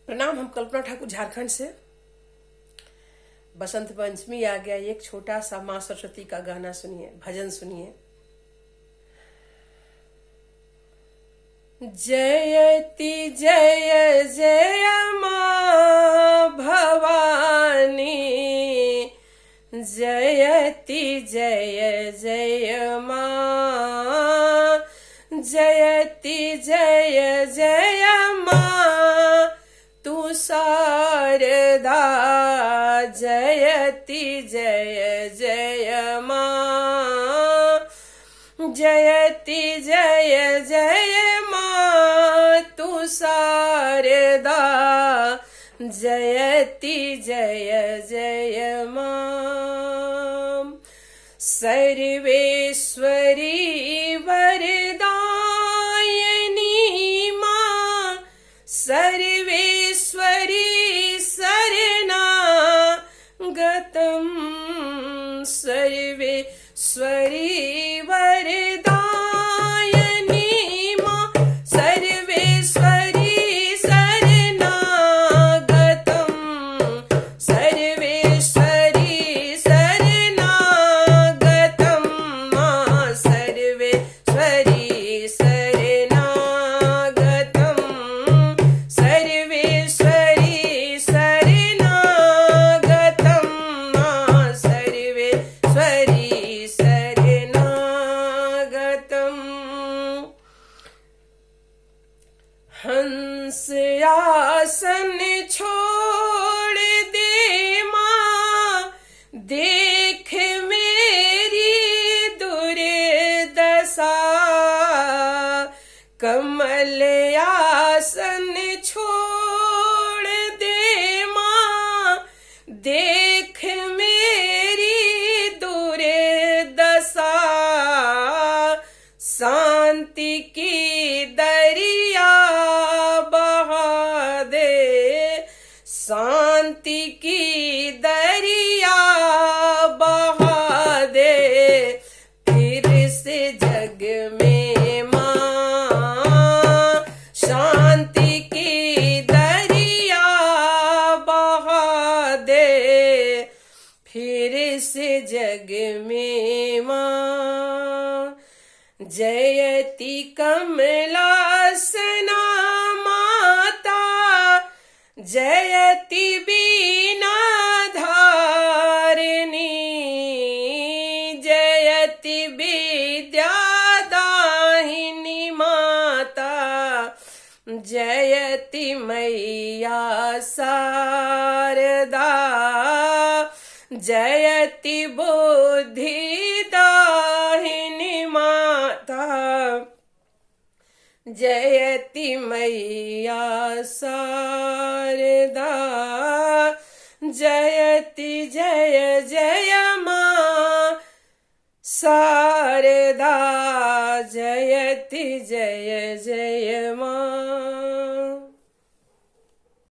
प्रणाम। हम कल्पना ठाकुर, झारखंड से। बसंत पंचमी आ गया, एक छोटा सा माँ सरस्वती का गाना सुनिए, भजन सुनिए। जयति जय जय माँ भवानी, जयति जय जय माँ, जयति जय जय माँ तू शारदा, जयति जय जय माँ, जयति जय जय माँ तू शारदा, जयति जय जय माँ। सर्वेश्वरी वरदायिनी माँ, सर्वेश्वरी शरणागतं, सर्वेश्वरी वरदायिनी माँ, सर्वेश्वरी शरणागतं, सर्वेश्वरी शरणागतं माँ, सर्वेश्वरी शरणागतं, सर्वेश्वरी शरणागतं माँ, सर्वेश्वरी शरणागतं। हंस आसन छोड़ दे माँ, देख मेरी दुर्दशा, कमल आसन छोड़ दे माँ, देख मेरी दुर्दशा, शांति की दरिया बहा दे, शांति की दरिया बहा दे, फिर से जग में माँ, शांति की दरिया बहा दे, फिर से जग में माँ। जयति कमलासना माता, जयति बीना धारिणी, जयति विद्यादाहिनी माता, जयति मैया शारदा, जयति बुद्धिदाहिनी माता, जयति मैया शारदा, जयति जय जय माँ शारदा, जयति जय जय माँ।